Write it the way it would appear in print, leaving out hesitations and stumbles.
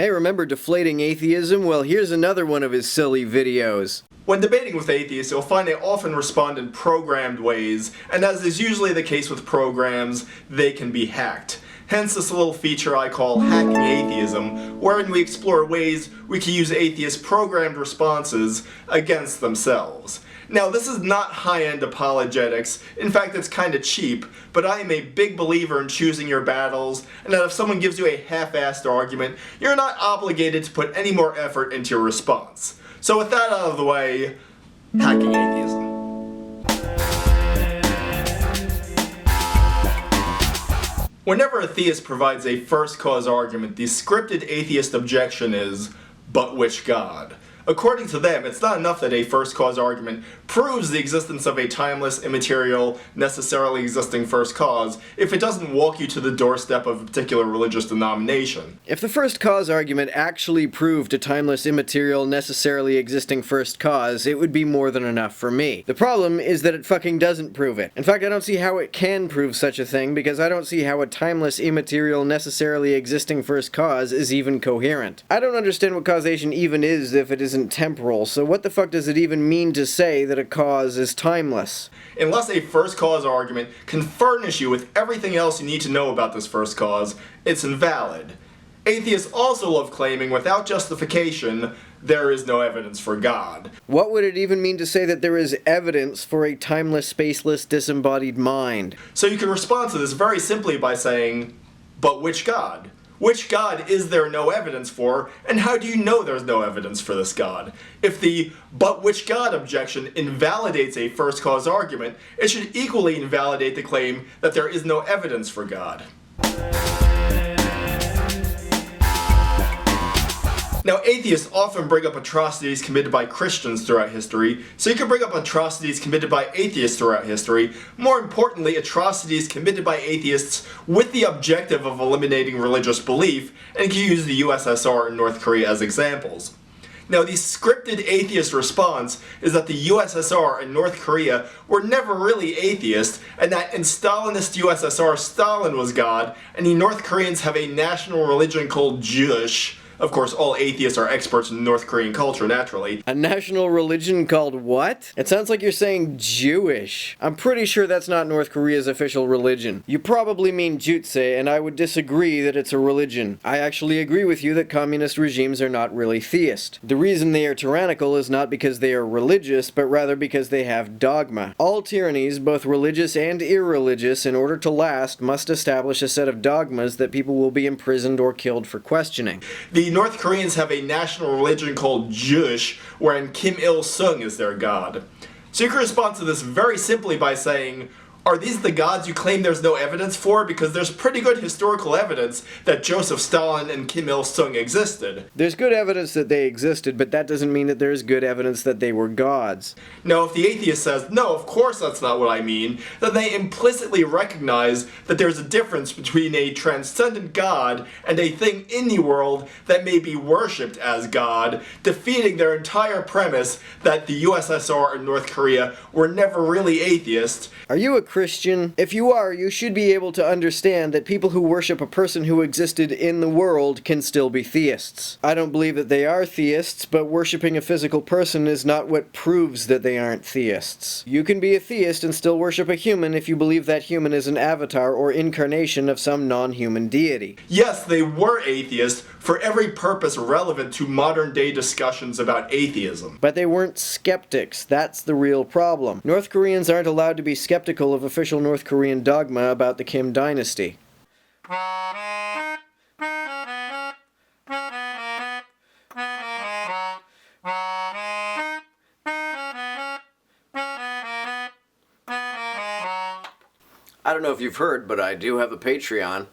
Hey, remember deflating atheism? Well, here's another one of his silly videos. When debating with atheists, you'll find they often respond in programmed ways, and as is usually the case with programs, they can be hacked. Hence this little feature I call Hacking Atheism, wherein we explore ways we can use atheists' programmed responses against themselves. Now, this is not high-end apologetics. In fact, it's kinda cheap, but I am a big believer in choosing your battles, and that if someone gives you a half-assed argument, you're not obligated to put any more effort into your response. So with that out of the way, Hacking Atheism. Whenever a theist provides a first cause argument, the scripted atheist objection is, but which God? According to them, it's not enough that a first cause argument proves the existence of a timeless, immaterial, necessarily existing first cause if it doesn't walk you to the doorstep of a particular religious denomination. If the first cause argument actually proved a timeless, immaterial, necessarily existing first cause, it would be more than enough for me. The problem is that it fucking doesn't prove it. In fact, I don't see how it can prove such a thing, because I don't see how a timeless, immaterial, necessarily existing first cause is even coherent. I don't understand what causation even is if it isn't temporal, so what the fuck does it even mean to say that a cause is timeless? Unless a first cause argument can furnish you with everything else you need to know about this first cause, it's invalid. Atheists also love claiming, without justification, there is no evidence for God. What would it even mean to say that there is evidence for a timeless, spaceless, disembodied mind? So you can respond to this very simply by saying, but which God? Which God is there no evidence for, and how do you know there's no evidence for this God? If the but which God objection invalidates a first cause argument, it should equally invalidate the claim that there is no evidence for God. Now, atheists often bring up atrocities committed by Christians throughout history, so you can bring up atrocities committed by atheists throughout history. More importantly, atrocities committed by atheists with the objective of eliminating religious belief, and you can use the USSR and North Korea as examples. Now, the scripted atheist response is that the USSR and North Korea were never really atheist, and that in Stalinist USSR, Stalin was God, and the North Koreans have a national religion called Jewish. Of course, all atheists are experts in North Korean culture, naturally. A national religion called what? It sounds like you're saying Jewish. I'm pretty sure that's not North Korea's official religion. You probably mean Jutse, and I would disagree that it's a religion. I actually agree with you that communist regimes are not really theist. The reason they are tyrannical is not because they are religious, but rather because they have dogma. All tyrannies, both religious and irreligious, in order to last, must establish a set of dogmas that people will be imprisoned or killed for questioning. The North Koreans have a national religion called Jewish, wherein Kim Il-sung is their god. So you can respond to this very simply by saying, are these the gods you claim there's no evidence for? Because there's pretty good historical evidence that Joseph Stalin and Kim Il-sung existed. There's good evidence that they existed, but that doesn't mean that there's good evidence that they were gods. Now, if the atheist says, no, of course that's not what I mean, then they implicitly recognize that there's a difference between a transcendent God and a thing in the world that may be worshipped as God, defeating their entire premise that the USSR and North Korea were never really atheists. Are you a Christian? If you are, you should be able to understand that people who worship a person who existed in the world can still be theists. I don't believe that they are theists, but worshiping a physical person is not what proves that they aren't theists. You can be a theist and still worship a human if you believe that human is an avatar or incarnation of some non-human deity. Yes, they were atheists for every purpose relevant to modern-day discussions about atheism. But they weren't skeptics. That's the real problem. North Koreans aren't allowed to be skeptical of official North Korean dogma about the Kim dynasty. I don't know if you've heard, but I do have a Patreon.